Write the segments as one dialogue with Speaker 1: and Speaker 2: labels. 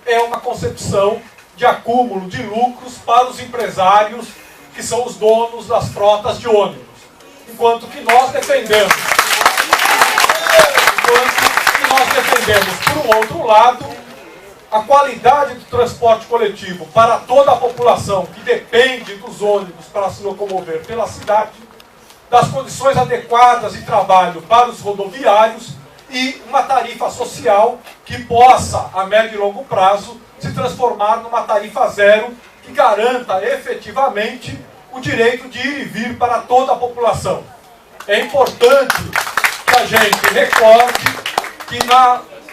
Speaker 1: é uma concepção de acúmulo de lucros para os empresários que são os donos das frotas de ônibus. Enquanto que nós defendemos, por um outro lado, a qualidade do transporte coletivo para toda a população que depende dos ônibus para se locomover pela cidade, das condições adequadas de trabalho para os rodoviários e uma tarifa social que possa, a médio e longo prazo, se transformar numa tarifa zero que garanta efetivamente o direito de ir e vir para toda a população. É importante que a gente recorde que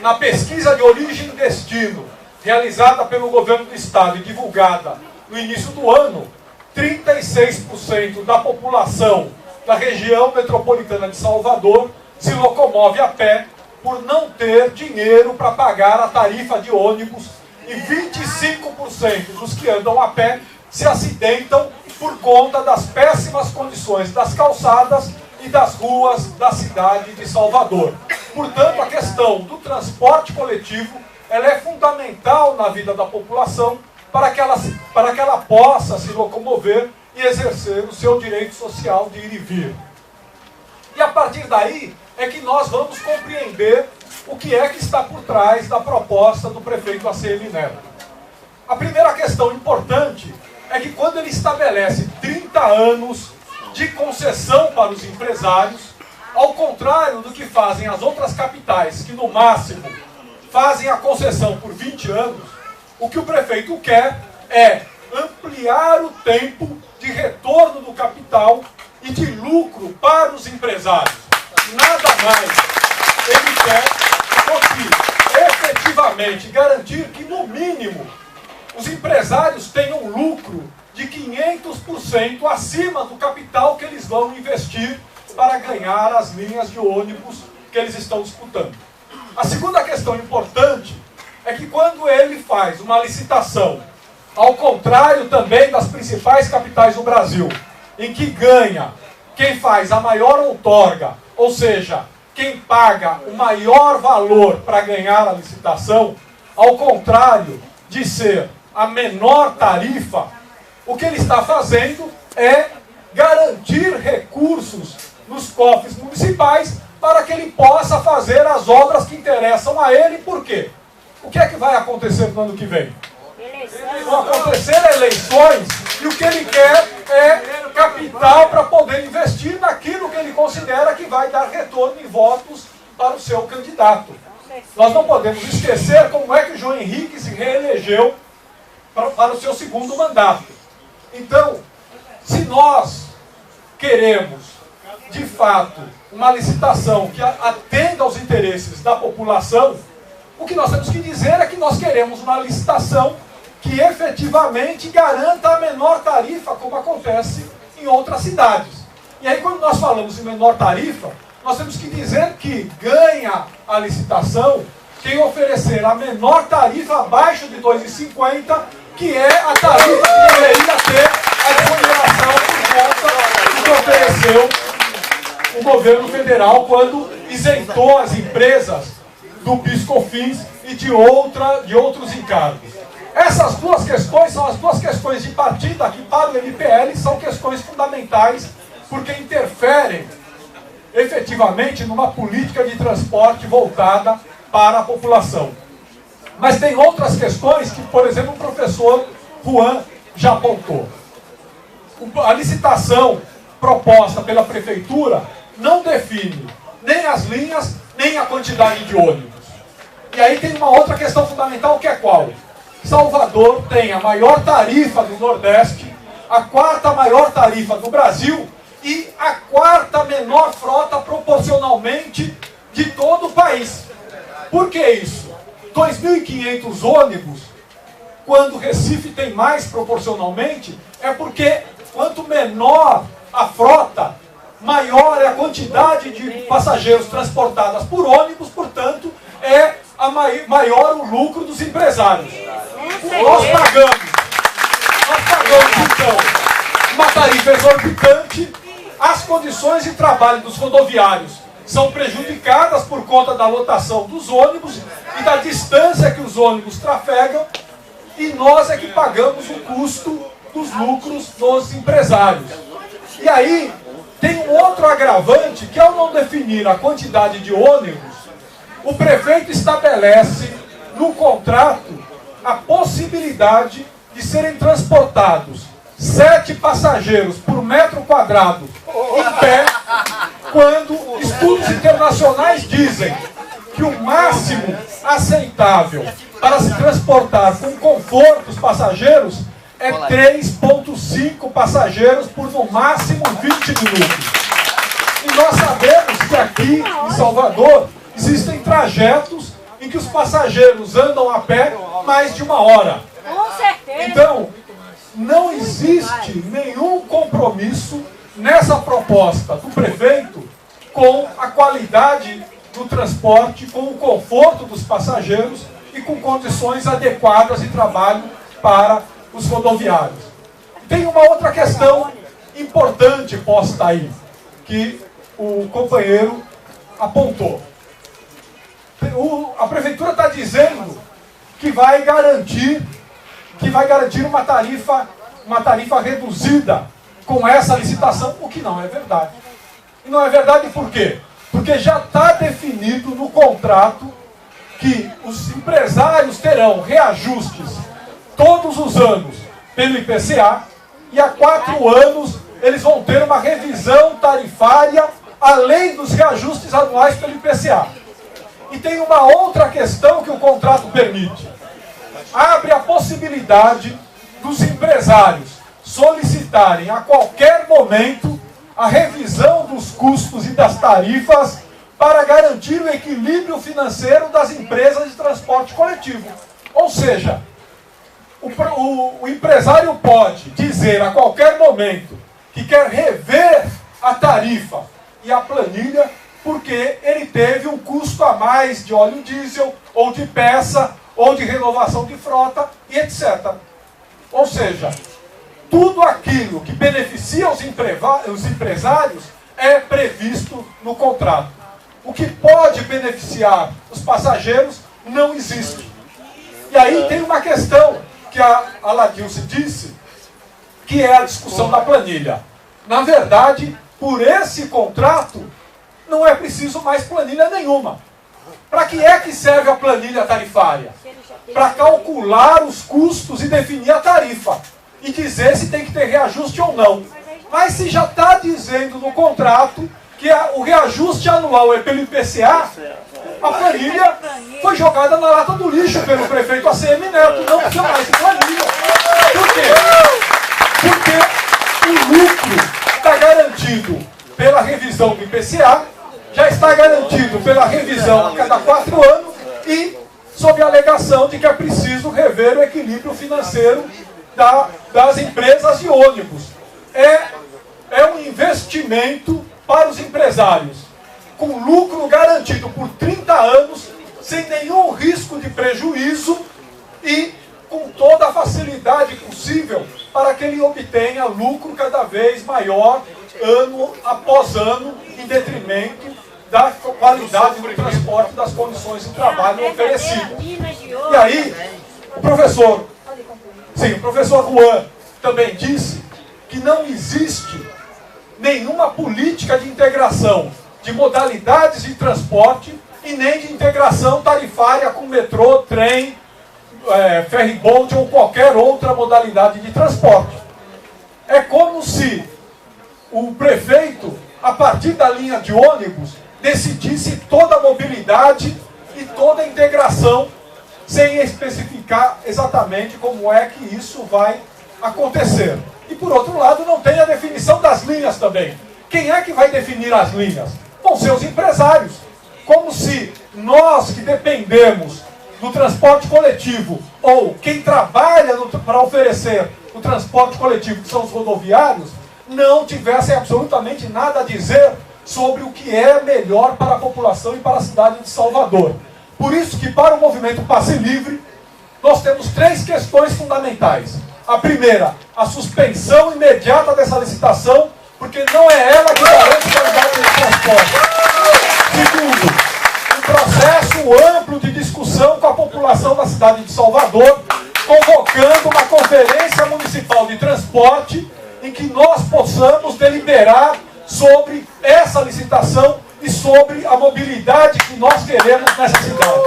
Speaker 1: na pesquisa de origem e destino, realizada pelo governo do Estado e divulgada no início do ano, 36% da população da região metropolitana de Salvador se locomove a pé por não ter dinheiro para pagar a tarifa de ônibus e 25% dos que andam a pé se acidentam por conta das péssimas condições das calçadas e das ruas da cidade de Salvador. Portanto, a questão do transporte coletivo ela é fundamental na vida da população para que ela possa se locomover e exercer o seu direito social de ir e vir. E a partir daí é que nós vamos compreender o que é que está por trás da proposta do prefeito ACM Neto. A primeira questão importante é que quando ele estabelece 30 anos de concessão para os empresários, ao contrário do que fazem as outras capitais, que no máximo fazem a concessão por 20 anos, o que o prefeito quer é ampliar o tempo de retorno do capital e de lucro para os empresários. Nada mais ele quer do que efetivamente garantir que, no mínimo, os empresários tenham lucro de 500% acima do capital que eles vão investir para ganhar as linhas de ônibus que eles estão disputando. A segunda questão importante é que quando ele faz uma licitação, ao contrário também das principais capitais do Brasil, em que ganha quem faz a maior outorga, ou seja, quem paga o maior valor para ganhar a licitação, ao contrário de ser a menor tarifa, o que ele está fazendo é garantir recursos nos cofres municipais para que ele possa fazer as obras que interessam a ele. Por quê? O que é que vai acontecer no ano que vem? Vão acontecer eleições e o que ele quer é capital para poder investir naquilo que ele considera que vai dar retorno em votos para o seu candidato. Nós não podemos esquecer como é que o João Henrique se reelegeu para o seu segundo mandato. Então, se nós queremos, de fato, uma licitação que atenda aos interesses da população, o que nós temos que dizer é que nós queremos uma licitação que efetivamente garanta a menor tarifa, como acontece em outras cidades. E aí, quando nós falamos em menor tarifa, nós temos que dizer que ganha a licitação quem oferecer a menor tarifa abaixo de R$ 2,50, que é a tarifa que deveria ter a desoneração por conta do que ofereceu o governo federal quando isentou as empresas do PIS/COFINS e de outros encargos. Essas duas questões são as duas questões de partida que, para o MPL, são questões fundamentais, porque interferem efetivamente numa política de transporte voltada para a população. Mas tem outras questões que, por exemplo, o professor Juan já apontou. A licitação proposta pela prefeitura não define nem as linhas, nem a quantidade de ônibus. E aí tem uma outra questão fundamental, que é qual? Salvador tem a maior tarifa do Nordeste, a quarta maior tarifa do Brasil e a quarta menor frota proporcionalmente de todo o país. Por que isso? 2.500 ônibus, quando Recife tem mais proporcionalmente, é porque quanto menor a frota, maior é a quantidade de passageiros transportadas por ônibus, portanto, é maior o lucro dos empresários. Nós pagamos, então, uma tarifa exorbitante, as condições de trabalho dos rodoviários são prejudicadas por conta da lotação dos ônibus e da distância que os ônibus trafegam, e nós é que pagamos o custo dos lucros dos empresários. E aí, tem um outro agravante, que ao não definir a quantidade de ônibus, o prefeito estabelece no contrato a possibilidade de serem transportados 7 passageiros por metro quadrado em pé, quando estudos internacionais dizem que o máximo aceitável para se transportar com conforto os passageiros é 3,5 passageiros por no máximo 20 minutos. E nós sabemos que aqui em Salvador existem trajetos em que os passageiros andam a pé mais de 1 hora.
Speaker 2: Com certeza.
Speaker 1: Então, não existe nenhum compromisso nessa proposta do prefeito com a qualidade do transporte, com o conforto dos passageiros e com condições adequadas de trabalho para os rodoviários. Tem uma outra questão importante posta aí, que o companheiro apontou. A prefeitura está dizendo que vai garantir uma tarifa reduzida com essa licitação, o que não é verdade. E não é verdade por quê? Porque já está definido no contrato que os empresários terão reajustes todos os anos pelo IPCA, e há 4 anos eles vão ter uma revisão tarifária além dos reajustes anuais pelo IPCA. E tem uma outra questão que o contrato permite. Abre a possibilidade dos empresários solicitarem a qualquer momento a revisão dos custos e das tarifas para garantir o equilíbrio financeiro das empresas de transporte coletivo. Ou seja, o empresário pode dizer a qualquer momento que quer rever a tarifa e a planilha porque ele teve um custo a mais de óleo diesel, ou de peça, ou de renovação de frota, e etc. Ou seja, tudo aquilo que beneficia os empresários é previsto no contrato. O que pode beneficiar os passageiros não existe. E aí tem uma questão que a Ladilce disse, que é a discussão da planilha. Na verdade, por esse contrato, não é preciso mais planilha nenhuma. Para que é que serve a planilha tarifária? Para calcular os custos e definir a tarifa. E dizer se tem que ter reajuste ou não. Mas se já está dizendo no contrato que o reajuste anual é pelo IPCA, a planilha foi jogada na lata do lixo pelo prefeito ACM Neto. Não precisa mais de planilha. Por quê? Porque o lucro está garantido pela revisão do IPCA, já está garantido pela revisão a cada 4 anos e sob a alegação de que é preciso rever o equilíbrio financeiro das empresas de ônibus. É um investimento para os empresários, com lucro garantido por 30 anos, sem nenhum risco de prejuízo e com toda a facilidade possível para que ele obtenha lucro cada vez maior, ano após ano, em detrimento da qualidade do transporte, das condições de trabalho oferecidas. E aí, o professor Juan também disse que não existe nenhuma política de integração de modalidades de transporte e nem de integração tarifária com metrô, trem, ferryboat ou qualquer outra modalidade de transporte. É como se o prefeito, a partir da linha de ônibus, decidisse toda a mobilidade e toda a integração, sem especificar exatamente como é que isso vai acontecer. E por outro lado, não tem a definição das linhas também. Quem é que vai definir as linhas? Vão ser os empresários. Como se nós que dependemos do transporte coletivo, ou quem trabalha para oferecer o transporte coletivo, que são os rodoviários, não tivessem absolutamente nada a dizer sobre o que é melhor para a população e para a cidade de Salvador. Por isso que para o movimento Passe Livre, nós temos 3 questões fundamentais. A primeira, a suspensão imediata dessa licitação, porque não é ela que garante a qualidade do transporte. Segundo, o processo amplo de discussão com a população da cidade de Salvador, convocando uma conferência municipal de transporte em que nós possamos deliberar sobre essa licitação e sobre a mobilidade que nós queremos nessa cidade.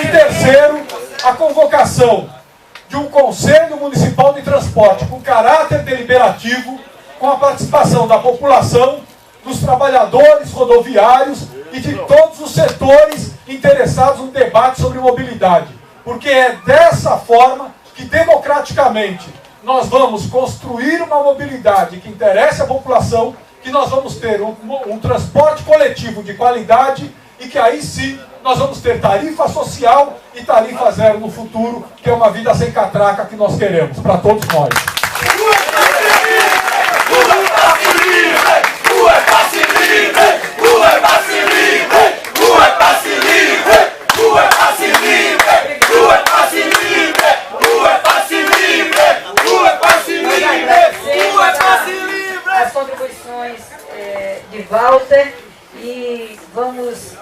Speaker 1: E terceiro, a convocação de um Conselho Municipal de Transporte com caráter deliberativo, com a participação da população, dos trabalhadores rodoviários e de todos os setores interessados no debate sobre mobilidade. Porque é dessa forma que, democraticamente, nós vamos construir uma mobilidade que interesse a população, que nós vamos ter um transporte coletivo de qualidade e que aí sim nós vamos ter tarifa social e tarifa zero no futuro, que é uma vida sem catraca que nós queremos, para todos nós.
Speaker 2: As contribuições de Walter, e vamos